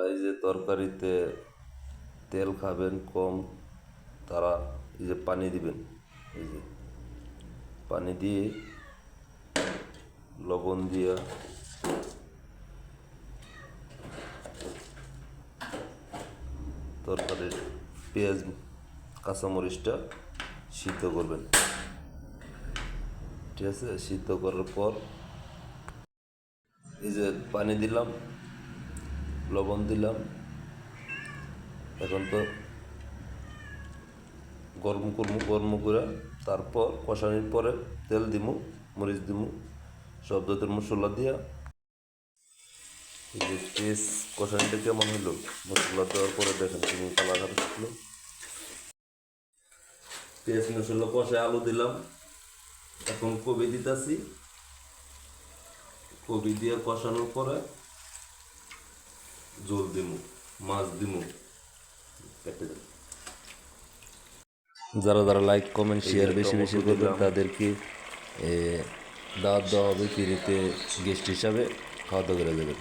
এই যে তরকারিতে তেল খাবেন কম, তারা এই যে পানি দিবেন, এই যে পানি দিয়ে লবণ দিয়া তরকারির পেঁয়াজ কাঁচামরিচটা সিদ্ধ করবেন। ঠিক আছে, সিদ্ধ করার পর এই যে পানি দিলাম, লবণ দিলাম, এখন তো গরম করবো, গরম করে তারপর কষানির পরে তেল দিমু, মরিচ দিমু, সব জাতের মশলা দিয়া এই যে পেঁয়াজ কষানিটা কেমন হলো, মশলা দেওয়ার পরে দেখেন তুমি কালার আসলো। পেঁয়াজ মশলা কষায় আলু দিলাম, এখন কবি দিতেছি, কবি দিয়ে কষানোর পরে জল দিমু, মাছ দিমু, কেটে দেব। যারা যারা লাইক কমেন্ট শেয়ার বেশি বেশি করবেন তাদেরকে দাওয়াত দেওয়া হবে, ফ্রিতে গেস্ট হিসাবে খাওয়া দাওয়া করে দেবেন।